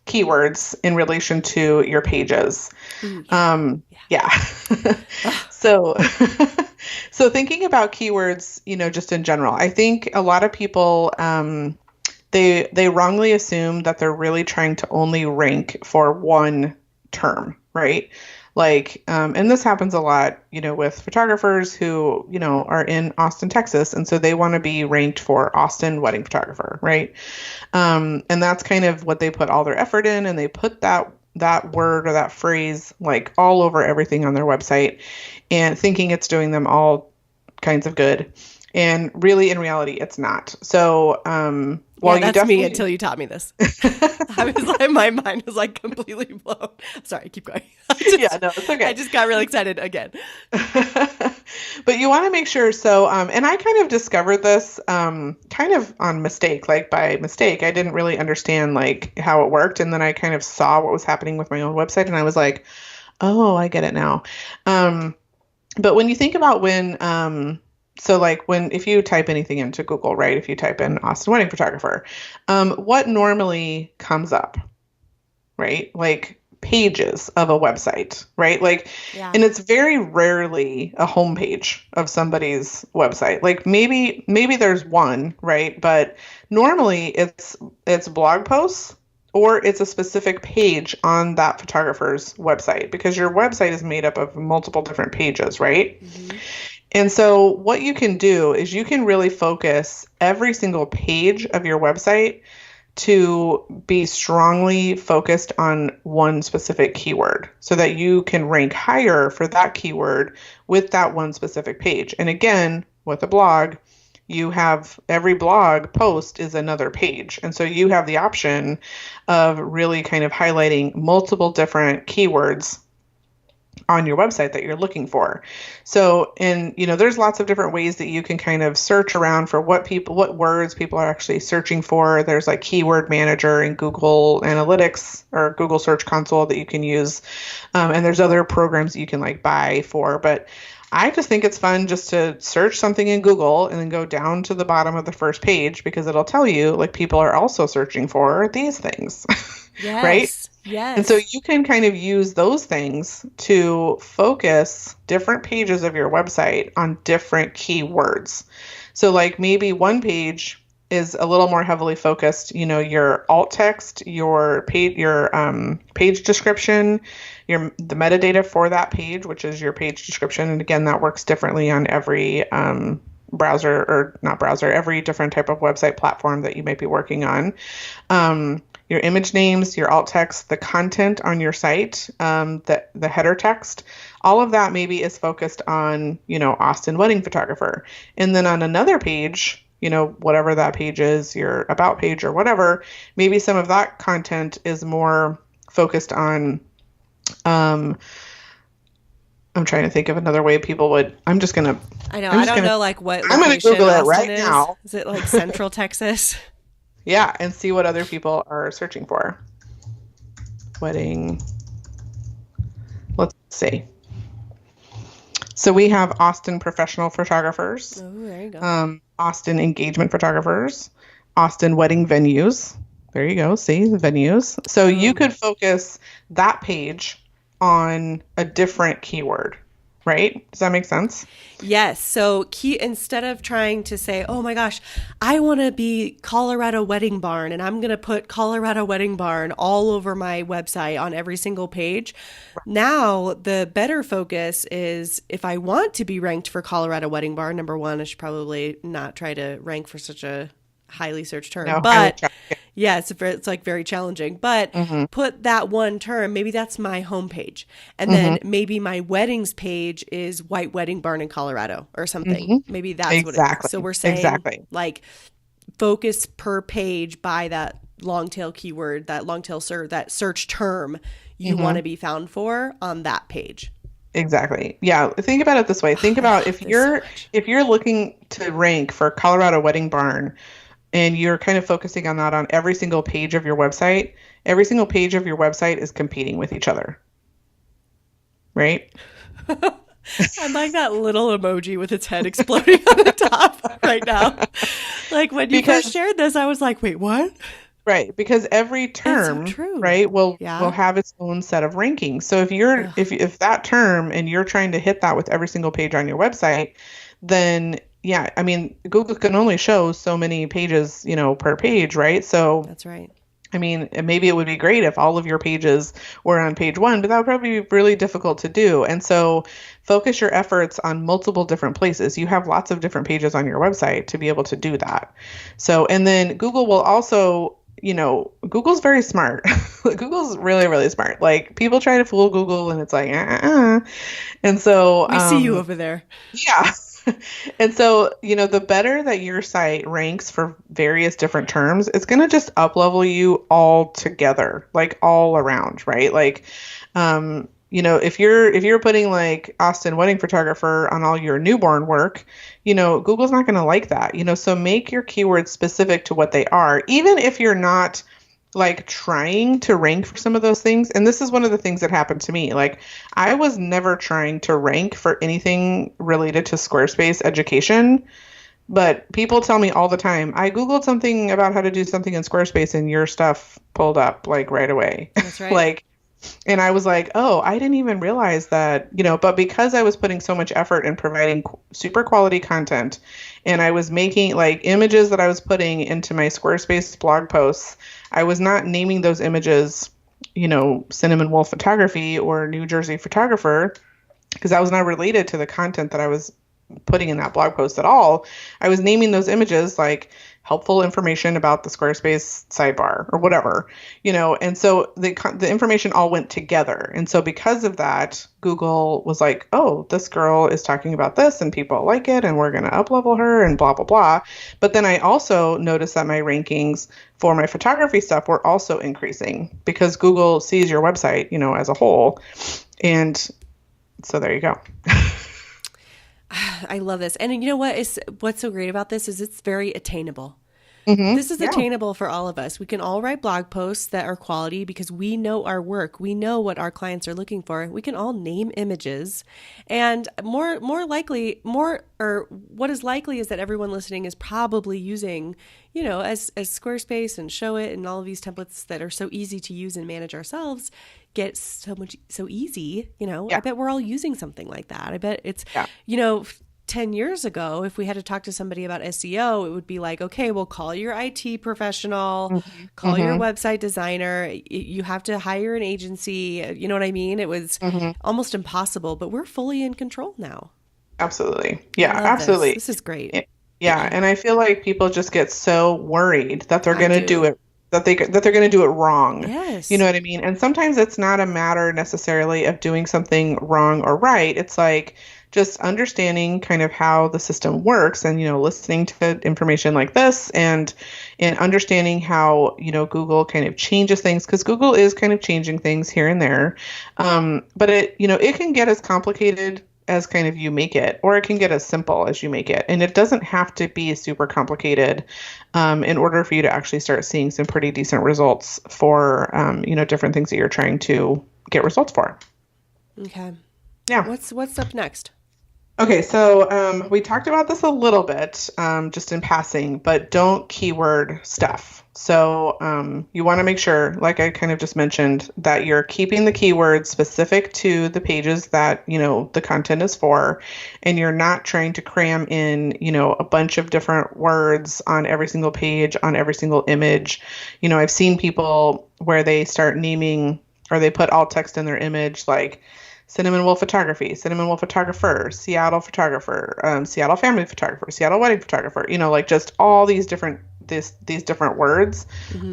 keywords in relation to your pages. So thinking about keywords, just in general, I think a lot of people, they wrongly assume that they're really trying to only rank for one term, right? Like, and this happens a lot, with photographers who, are in Austin, Texas. And so they want to be ranked for Austin wedding photographer, right? And that's kind of what they put all their effort in. And they put that word or that phrase like all over everything on their website and thinking it's doing them all kinds of good. And really, in reality, it's not. So, that's me until you taught me this. I was like, my mind was like completely blown. Sorry, keep going. It's okay. I just got really excited again. But you want to make sure. So, and I kind of discovered this kind of on mistake, like by mistake. I didn't really understand like how it worked. And then I kind of saw what was happening with my own website and I was like, oh, I get it now. But when you think about if you type anything into Google, right? If you type in Austin wedding photographer, what normally comes up, right? Like pages of a website, right? Like, and it's very rarely a homepage of somebody's website. Like maybe there's one, right? But normally it's blog posts or it's a specific page on that photographer's website because your website is made up of multiple different pages, right? Mm-hmm. And so what you can do is you can really focus every single page of your website to be strongly focused on one specific keyword so that you can rank higher for that keyword with that one specific page. And again, with a blog, you have every blog post is another page. And so you have the option of really kind of highlighting multiple different keywords on your website that you're looking for. So, and there's lots of different ways that you can kind of search around for what words people are actually searching for. There's like Keyword Manager in Google Analytics or Google Search Console that you can use. And there's other programs that you can like buy for, but I just think it's fun just to search something in Google and then go down to the bottom of the first page because it'll tell you like people are also searching for these things. Yes. Right? Yes. And so you can kind of use those things to focus different pages of your website on different keywords. So like maybe one page is a little more heavily focused, your alt text, your page description, the metadata for that page, which is your page description. And again, that works differently on every every different type of website platform that you might be working on. Your image names, your alt text, the content on your site, the header text, all of that maybe is focused on, Austin wedding photographer. And then on another page, whatever that page is, your about page or whatever, maybe some of that content is more focused on, I'm trying to think of another way people would, I don't know like what I'm going to Google it right is. now. Is it like Central Texas? Yeah, and see what other people are searching for. Wedding. Let's see. So we have Austin professional photographers. Oh, there you go. Austin engagement photographers. Austin wedding venues. There you go. See the venues. So you could focus that page on a different keyword. Right? Does that make sense? Yes. So instead of trying to say, oh my gosh, I want to be Colorado Wedding Barn and I'm going to put Colorado Wedding Barn all over my website on every single page. Right. Now, the better focus is if I want to be ranked for Colorado Wedding Barn, number one, I should probably not try to rank for such a highly searched term. No, but yeah, it's like very challenging. But put that one term, maybe that's my homepage. And then maybe my weddings page is White Wedding Barn in Colorado or something. Maybe that's what it is. So we're saying like focus per page by that long tail keyword, that long tail that search term you want to be found for on that page. Exactly. Yeah. Think about it this way. Think about if you're looking to rank for Colorado Wedding Barn, and you're kind of focusing on that on every single page of your website, every single page of your website is competing with each other. Right? I like that little emoji with its head exploding on the top right now. Like when you first shared this, I was like, wait, what? Right. Because every term, right, will have its own set of rankings. So if you're, if that term and you're trying to hit that with every single page on your website, then yeah, I mean, Google can only show so many pages, per page, right? So that's right. I mean, maybe it would be great if all of your pages were on page one, but that would probably be really difficult to do. And so focus your efforts on multiple different places. You have lots of different pages on your website to be able to do that. So, and then Google will also, Google's very smart. Google's really, really smart. Like people try to fool Google and it's like, And so we see you over there. Yeah. And so, the better that your site ranks for various different terms, it's going to just up-level you all together, like all around, right? Like, if you're putting like Austin wedding photographer on all your newborn work, Google's not going to like that, so make your keywords specific to what they are, even if you're not like trying to rank for some of those things. And this is one of the things that happened to me. Like I was never trying to rank for anything related to Squarespace education, but people tell me all the time, I Googled something about how to do something in Squarespace and your stuff pulled up like right away. That's right. Like, and I was like, oh, I didn't even realize that, but because I was putting so much effort in providing super quality content and I was making like images that I was putting into my Squarespace blog posts, I was not naming those images, Cinnamon Wolfe photography or New Jersey photographer, because that was not related to the content that I was putting in that blog post at all. I was naming those images like helpful information about the Squarespace sidebar or whatever, and so the information all went together. And so because of that, Google was like, oh, this girl is talking about this and people like it and we're going to up-level her and blah, blah, blah. But then I also noticed that my rankings for my photography stuff were also increasing because Google sees your website, as a whole. And so there you go. I love this. And you know what's so great about this is it's very attainable. Mm-hmm. This is attainable for all of us. We can all write blog posts that are quality because we know our work. We know what our clients are looking for. We can all name images. And what is likely is that everyone listening is probably using, as Squarespace and Show It and all of these templates that are so easy to use and manage ourselves get so easy. I bet we're all using something like that. I bet it's, 10 years ago, if we had to talk to somebody about SEO, it would be like, okay, well, call your IT professional, call your website designer. You have to hire an agency. You know what I mean? It was almost impossible, but we're fully in control now. Absolutely. Yeah, absolutely. This is great. Yeah. And I feel like people just get so worried that they're going to do it, that they're going to do it wrong. Yes. You know what I mean? And sometimes it's not a matter necessarily of doing something wrong or right. It's like just understanding kind of how the system works and, listening to information like this and understanding how, Google kind of changes things, because Google is kind of changing things here and there. But it can get as complicated as kind of you make it, or it can get as simple as you make it. And it doesn't have to be super complicated in order for you to actually start seeing some pretty decent results for, different things that you're trying to get results for. Okay. Yeah. What's up next? Okay, so we talked about this a little bit just in passing, but don't keyword stuff. So you want to make sure, like I kind of just mentioned, that you're keeping the keywords specific to the pages that, the content is for, and you're not trying to cram in, a bunch of different words on every single page, on every single image. I've seen people where they start naming, or they put alt text in their image, like Cinnamon Wolfe photography, Cinnamon Wolfe photographer, Seattle photographer, Seattle family photographer, Seattle wedding photographer, like just all these different these different words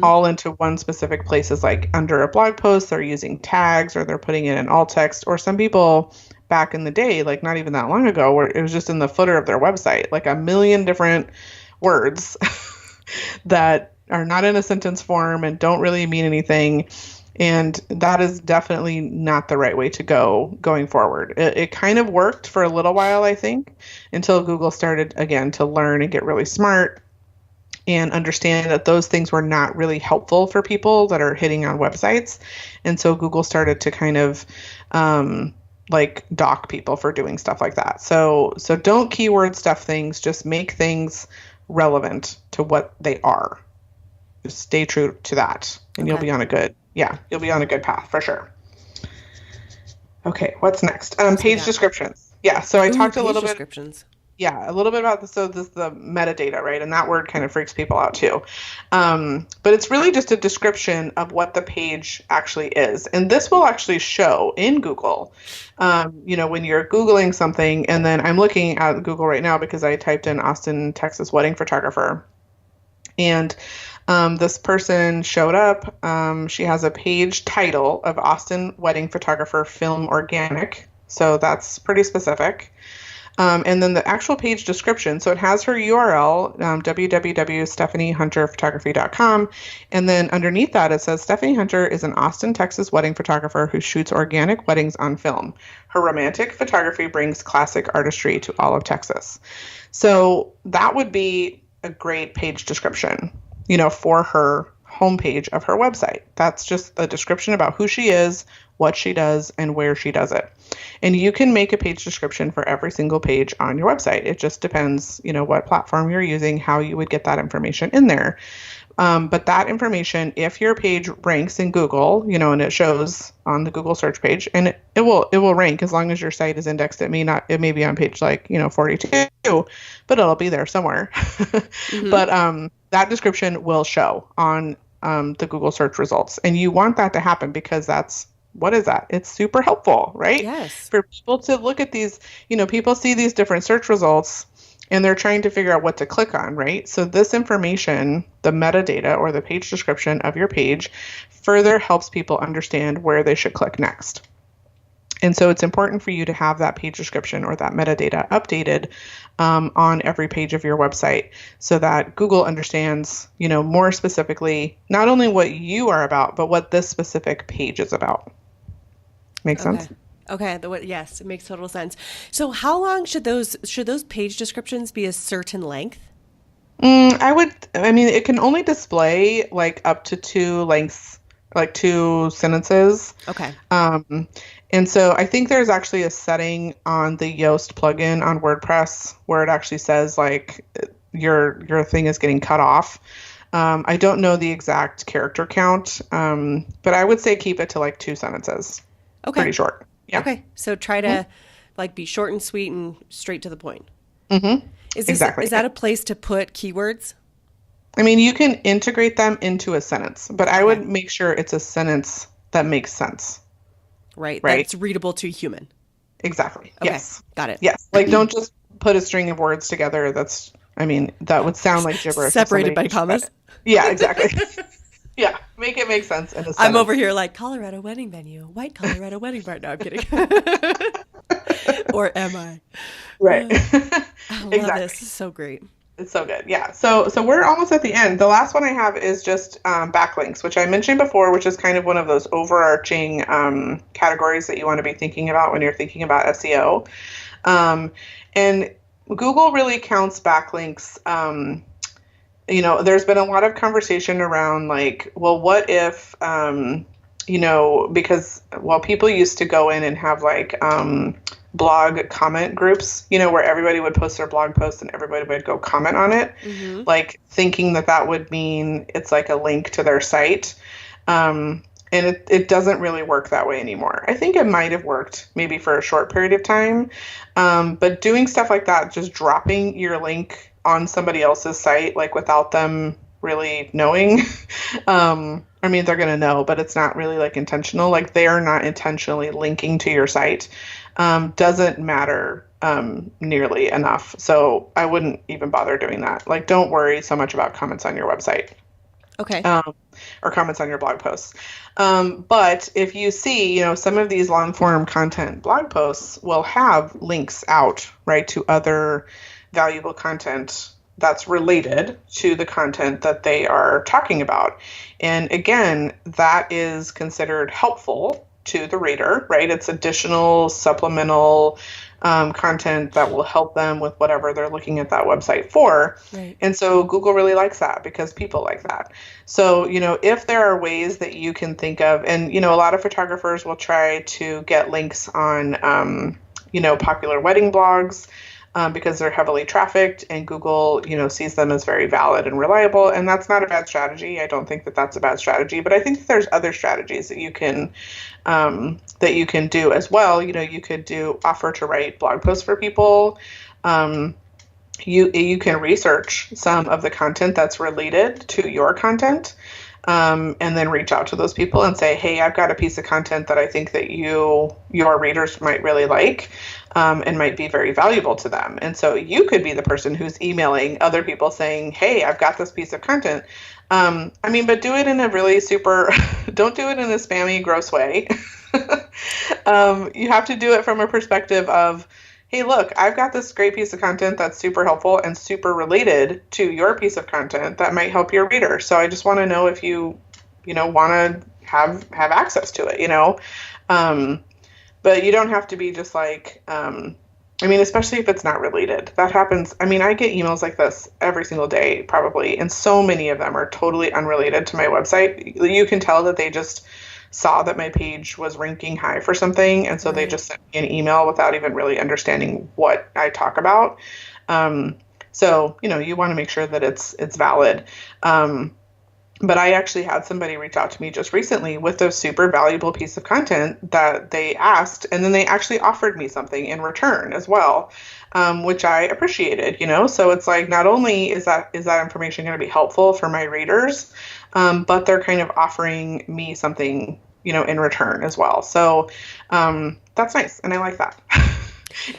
all into one specific place, is like under a blog post, they're using tags or they're putting it in alt text, or some people back in the day, like not even that long ago, where it was just in the footer of their website, like a million different words that are not in a sentence form and don't really mean anything. And that is definitely not the right way to go going forward. It kind of worked for a little while, I think, until Google started, again, to learn and get really smart and understand that those things were not really helpful for people that are hitting on websites. And so Google started to kind of dock people for doing stuff like that. So don't keyword stuff things, just make things relevant to what they are. Just stay true to that, and you'll be on a good path for sure. Okay, what's next? Page descriptions. Yeah, so I talked a little bit. Yeah, a little bit about this. So this is the metadata, right? And that word kind of freaks people out too. But it's really just a description of what the page actually is. And this will actually show in Google, when you're Googling something. And then I'm looking at Google right now because I typed in Austin, Texas wedding photographer. And this person showed up. She has a page title of Austin wedding photographer film organic. So that's pretty specific. And then the actual page description. So it has her URL, www.stephaniehunterphotography.com. And then underneath that, it says Stephanie Hunter is an Austin, Texas wedding photographer who shoots organic weddings on film. Her romantic photography brings classic artistry to all of Texas. So that would be a great page description, for her homepage of her website. That's just a description about who she is, what she does, and where she does it. And you can make a page description for every single page on your website. It just depends, what platform you're using, how you would get that information in there. But that information, if your page ranks in Google, and it shows on the Google search page, and it will rank as long as your site is indexed. It may be on page 42, but it'll be there somewhere. But that description will show on the Google search results. And you want that to happen because what is that? It's super helpful, right? Yes. For people to look at these, people see these different search results and they're trying to figure out what to click on, right? So this information, the metadata or the page description of your page, further helps people understand where they should click next. And so it's important for you to have that page description or that metadata updated on every page of your website so that Google understands, more specifically, not only what you are about, but what this specific page is about. Make sense? Okay. Yes, it makes total sense. So how long should those page descriptions be a certain length? It can only display like up to two lengths, like two sentences. Okay. And so I think there's actually a setting on the Yoast plugin on WordPress where it actually says like your thing is getting cut off. I don't know the exact character count, but I would say keep it to like two sentences. Okay. Pretty short. Yeah. Okay. So try to like be short and sweet and straight to the point. Mm-hmm. Is that a place to put keywords? You can integrate them into a sentence, but I would make sure it's a sentence that makes sense. Right. That's readable to a human. Exactly. Okay. Yes. Got it. Yes. Like don't just put a string of words together. That would sound like gibberish. Separated by commas. Yeah, exactly. Yeah. Make it make sense in a sentence. I'm over here like Colorado wedding venue, white Colorado wedding bar. No, I'm kidding. Or am I? Right. I love Exactly. this. This is so great. It's so good. Yeah. So we're almost at the end. The last one I have is just backlinks, which I mentioned before, which is kind of one of those overarching categories that you want to be thinking about when you're thinking about SEO. And Google really counts backlinks. There's been a lot of conversation around like, well, what if, because people used to go in and have like blog comment groups, where everybody would post their blog post and everybody would go comment on it, like thinking that would mean it's like a link to their site. And it doesn't really work that way anymore. I think it might have worked maybe for a short period of time. But doing stuff like that, just dropping your link on somebody else's site, like without them really knowing, they're going to know, but it's not really like intentional. Like they are not intentionally linking to your site. Doesn't matter nearly enough. So I wouldn't even bother doing that. Like, don't worry so much about comments on your website. Okay. Or comments on your blog posts. But if you see, some of these long form content blog posts will have links out, right, to other valuable content that's related to the content that they are talking about. And again, that is considered helpful to the reader, right? It's additional supplemental content that will help them with whatever they're looking at that website for. Right. And so Google really likes that because people like that. So, if there are ways that you can think of, and, a lot of photographers will try to get links on, popular wedding blogs, because they're heavily trafficked and Google, sees them as very valid and reliable. And that's not a bad strategy. I don't think that that's a bad strategy, but I think that there's other strategies that you can do as well. You could offer to write blog posts for people. You can research some of the content that's related to your content. And then reach out to those people and say, hey, I've got a piece of content that I think that your readers might really like, and might be very valuable to them. And so you could be the person who's emailing other people saying, hey, I've got this piece of content. But do it in a really don't do it in a spammy, gross way. You have to do it from a perspective of, hey, look, I've got this great piece of content that's super helpful and super related to your piece of content that might help your reader. So I just want to know if you want to have access to it, but you don't have to be just like, especially if it's not related. That happens. I get emails like this every single day, probably, and so many of them are totally unrelated to my website. You can tell that they just saw that my page was ranking high for something, and so they just sent me an email without even really understanding what I talk about. So you want to make sure that it's valid. But I actually had somebody reach out to me just recently with a super valuable piece of content that they asked, and then they actually offered me something in return as well, which I appreciated, So it's like, not only is that information going to be helpful for my readers, but they're kind of offering me something, in return as well. So that's nice, and I like that.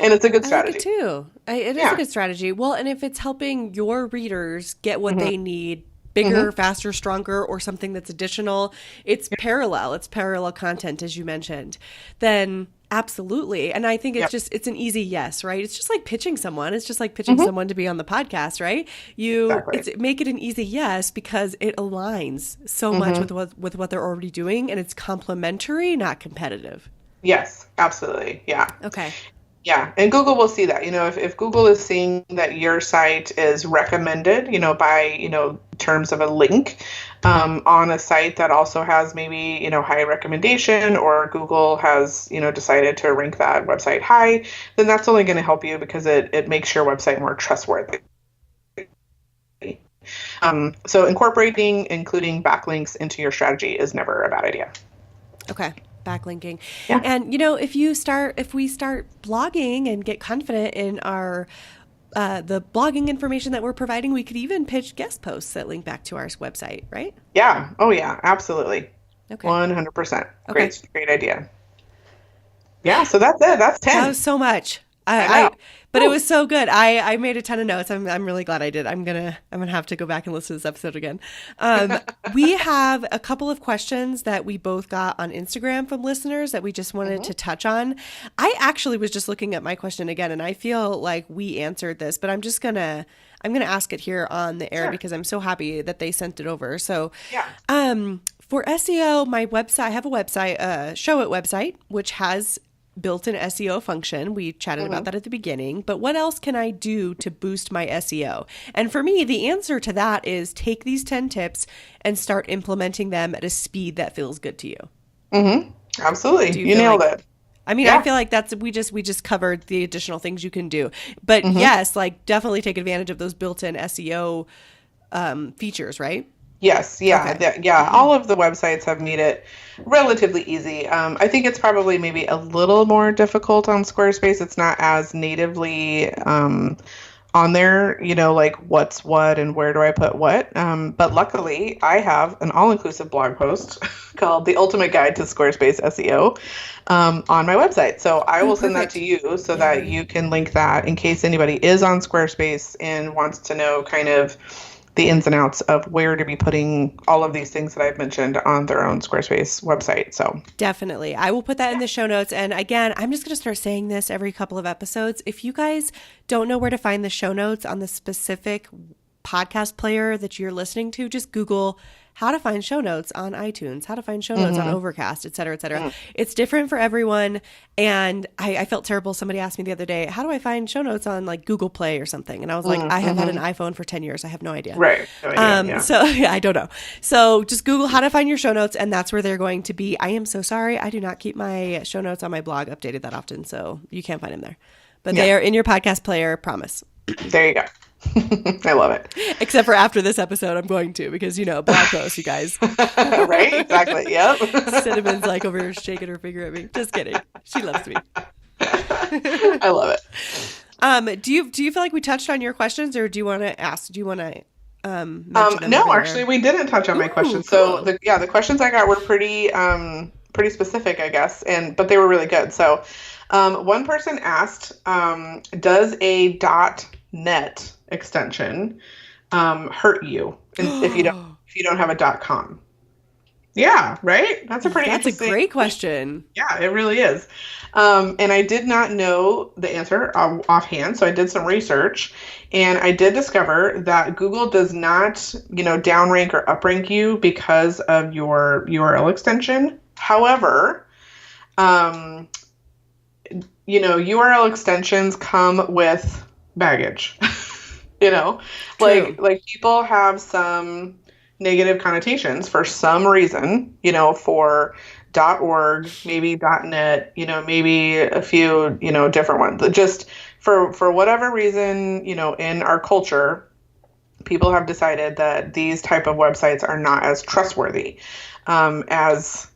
And it's a good I strategy. like it too. It is a good strategy. Well, and if it's helping your readers get what they need, bigger, faster, stronger, or something that's additional, it's parallel. It's parallel content, as you mentioned. Then absolutely. And I think it's an easy yes, right? It's just like pitching someone. It's just like pitching someone to be on the podcast, right? Make it an easy yes because it aligns so much with what they're already doing, and it's complementary, not competitive. Yes, absolutely. Yeah. Okay. Yeah. And Google will see that, if Google is seeing that your site is recommended, by, terms of a link, on a site that also has maybe, high recommendation, or Google has, decided to rank that website high, then that's only going to help you because it makes your website more trustworthy. So including backlinks into your strategy is never a bad idea. Okay. Backlinking. Yeah. And, if we start blogging and get confident in our, the blogging information that we're providing, we could even pitch guest posts that link back to our website, right? Yeah. Oh yeah, absolutely. Okay. 100%. Okay. Great idea. Yeah. So that's it. That's 10. That was so much. But it was so good. I made a ton of notes. I'm really glad I did. I'm gonna have to go back and listen to this episode again. We have a couple of questions that we both got on Instagram from listeners that we just wanted to touch on. I actually was just looking at my question again, and I feel like we answered this, but I'm gonna ask it here on the air because I'm so happy that they sent it over. So for SEO, my website, I have a website, Show It website, which has built-in SEO function. We chatted about that at the beginning, but what else can I do to boost my SEO? And for me, the answer to that is take these 10 tips and start implementing them at a speed that feels good to you. Absolutely. You nailed it. I mean, I feel like we just covered the additional things you can do, but yes, like definitely take advantage of those built-in SEO features, right? Yes. Yeah. Okay. All of the websites have made it relatively easy. I think it's probably maybe a little more difficult on Squarespace. It's not as natively on there, like what's what and where do I put what. But luckily, I have an all-inclusive blog post called The Ultimate Guide to Squarespace SEO on my website. So I will send that to you so that you can link that in case anybody is on Squarespace and wants to know kind of the ins and outs of where to be putting all of these things that I've mentioned on their own Squarespace website. So definitely. I will put that in the show notes. And again, I'm just going to start saying this every couple of episodes. If you guys don't know where to find the show notes on the specific podcast player that you're listening to, just Google how to find show notes on iTunes, how to find show notes on Overcast, et cetera, et cetera. It's different for everyone. And I felt terrible. Somebody asked me the other day, how do I find show notes on like Google Play or something? And I was like, I have had an iPhone for 10 years. I have no idea. Right. No idea, So I don't know. So just Google how to find your show notes, and that's where they're going to be. I am so sorry. I do not keep my show notes on my blog updated that often, so you can't find them there. But they are in your podcast player, promise. There you go. I love it. Except for after this episode, I'm going to, because, blog posts, you guys. Right? Exactly. Yep. Cinnamon's like over here shaking her finger at me. Just kidding. She loves me. I love it. Do you feel like we touched on your questions, or do you want to ask? Do you want to mention them? No, actually, we didn't touch on my questions. Cool. So the questions I got were pretty specific, I guess, but they were really good. So one person asked, does a .net extension hurt you if you don't have a .com? Yeah, right? That's a great question. Yeah, it really is. And I did not know the answer offhand, so I did some research, and I did discover that Google does not, downrank or uprank you because of your URL extension. However, URL extensions come with baggage. Like people have some negative connotations for some reason, for .org, maybe .net, maybe a few, different ones. Just for whatever reason, in our culture, people have decided that these type of websites are not as trustworthy as,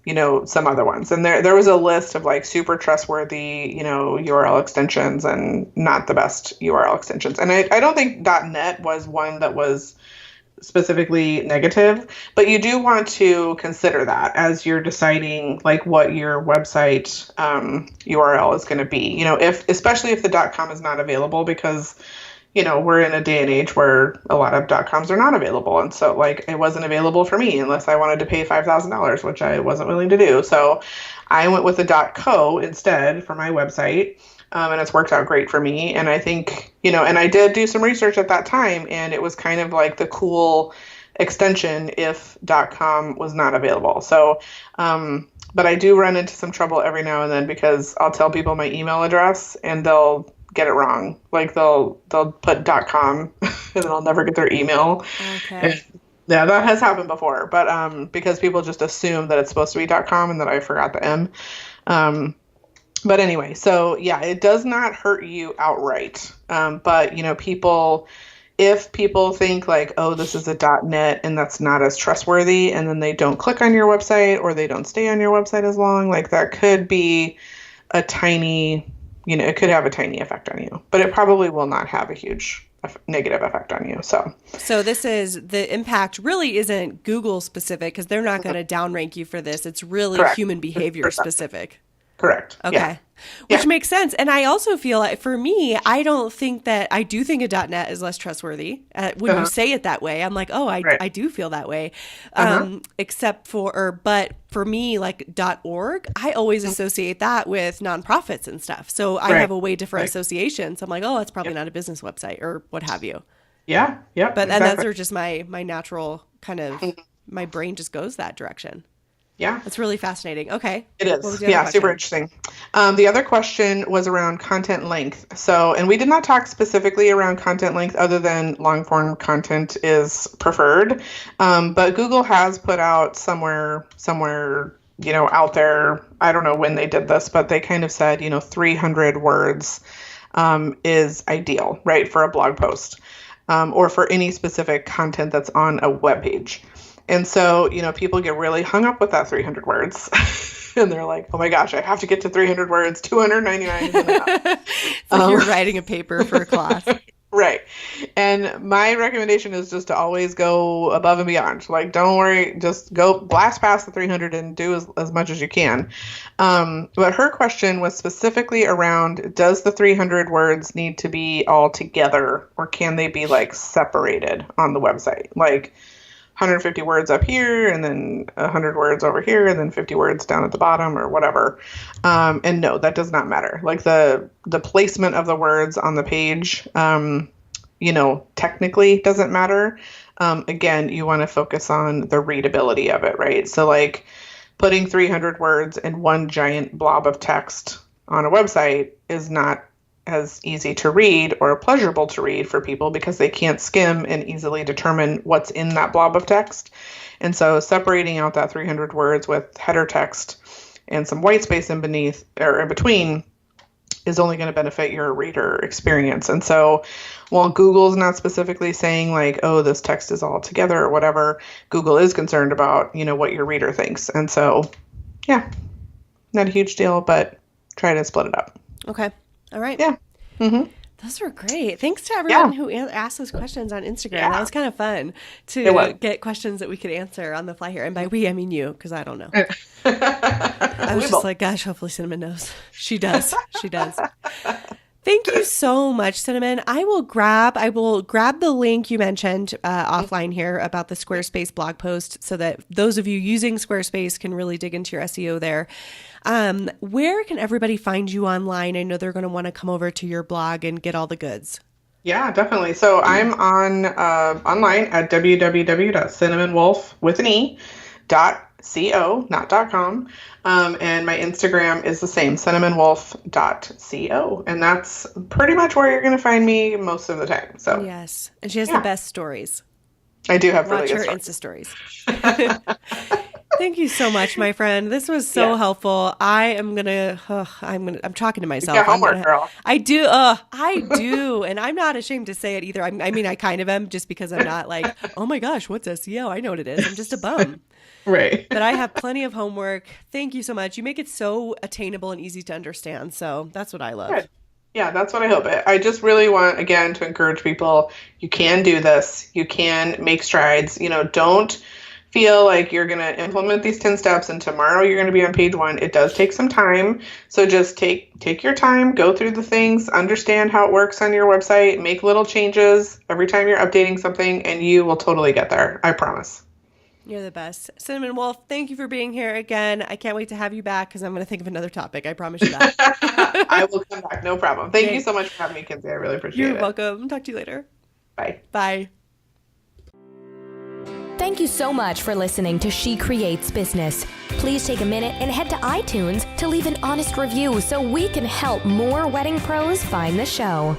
some other ones. And there was a list of like super trustworthy, URL extensions and not the best URL extensions. And I don't think .net was one that was specifically negative, but you do want to consider that as you're deciding like what your website URL is going to be. Especially if the .com is not available, because we're in a day and age where a lot of .coms are not available. And so like it wasn't available for me unless I wanted to pay $5,000, which I wasn't willing to do. So I went with the .co instead for my website. And it's worked out great for me. And I think, and I did do some research at that time, and it was kind of like the cool extension if .com was not available. So, but I do run into some trouble every now and then, because I'll tell people my email address and they'll get it wrong. Like they'll put .com and then I'll never get their email. Okay. And, yeah, that has happened before, but because people just assume that it's supposed to be .com and that I forgot the M. But anyway, so yeah, it does not hurt you outright. But if people think like, oh, this is a .net and that's not as trustworthy, and then they don't click on your website or they don't stay on your website as long, like that could be a tiny, it could have a tiny effect on you, but it probably will not have a huge negative effect on you. So this is, the impact really isn't Google specific, because they're not going to downrank you for this. It's really Correct. human behavior specific. Correct. Okay. Yeah. Which makes sense. And I also feel like, for me, I do think a .net is less trustworthy. When you say it that way, I'm like, oh, I do feel that way. But for me, like .org, I always associate that with nonprofits and stuff. So I have a way different association. So I'm like, oh, that's probably not a business website or what have you. Yeah. Yeah. But and those are just my natural kind of, my brain just goes that direction. Yeah. It's really fascinating. Okay. It is. Yeah, super interesting. The other question was around content length. So, and we did not talk specifically around content length, other than long form content is preferred. But Google has put out somewhere, out there, I don't know when they did this, but they kind of said, 300 words is ideal, right, for a blog post, or for any specific content that's on a web page. And so, people get really hung up with that 300 words and they're like, oh my gosh, I have to get to 300 words, 299 is enough. It's like you're writing a paper for a class. Right. And my recommendation is just to always go above and beyond. Like, don't worry, just go blast past the 300 and do as much as you can. But her question was specifically around, does the 300 words need to be all together, or can they be like separated on the website? Like 150 words up here and then 100 words over here and then 50 words down at the bottom or whatever. And no, that does not matter. Like the placement of the words on the page, technically doesn't matter. Again, you want to focus on the readability of it, right? So like putting 300 words in one giant blob of text on a website is not as easy to read or pleasurable to read for people, because they can't skim and easily determine what's in that blob of text. And so separating out that 300 words with header text and some white space in between is only going to benefit your reader experience. And so while Google's not specifically saying like, oh, this text is all together or whatever, Google is concerned about, what your reader thinks. And so, yeah, not a huge deal, but try to split it up. Okay. All right. Yeah. Mm-hmm. Those were great. Thanks to everyone who asked those questions on Instagram. Yeah. That was kind of fun to get questions that we could answer on the fly here. And by we, I mean you, because I don't know. I was just like, gosh, hopefully Cinnamon knows. She does. She does. Thank you so much, Cinnamon. I will grab the link you mentioned offline here about the Squarespace blog post, so that those of you using Squarespace can really dig into your SEO there. Where can everybody find you online? I know they're going to want to come over to your blog and get all the goods. Yeah, definitely. So I'm on online at www.cinnamon.co, not .com. And my Instagram is the same, cinnamonwolfe.co. And that's pretty much where you're going to find me most of the time. So yes. And she has the best stories. I do have really good stories. Insta stories. Thank you so much, my friend. This was so helpful. I'm talking to myself. You got homework, girl. I do. And I'm not ashamed to say it either. I mean, I kind of am, just because I'm not like, oh my gosh, what's SEO? I know what it is. I'm just a bum. Right. But I have plenty of homework. Thank you so much. You make it so attainable and easy to understand. So that's what I love. Good. Yeah, that's what I hope. I just really want, again, to encourage people, you can do this. You can make strides. Don't feel like you're going to implement these 10 steps and tomorrow you're going to be on page 1. It does take some time. So just take your time, go through the things, understand how it works on your website, make little changes every time you're updating something, and you will totally get there. I promise. You're the best. Cinnamon Wolfe, thank you for being here again. I can't wait to have you back because I'm going to think of another topic. I promise you that. I will come back. No problem. Thank you so much for having me, Kinsey. I really appreciate it. You're welcome. Talk to you later. Bye. Bye. Thank you so much for listening to She Creates Business. Please take a minute and head to iTunes to leave an honest review so we can help more wedding pros find the show.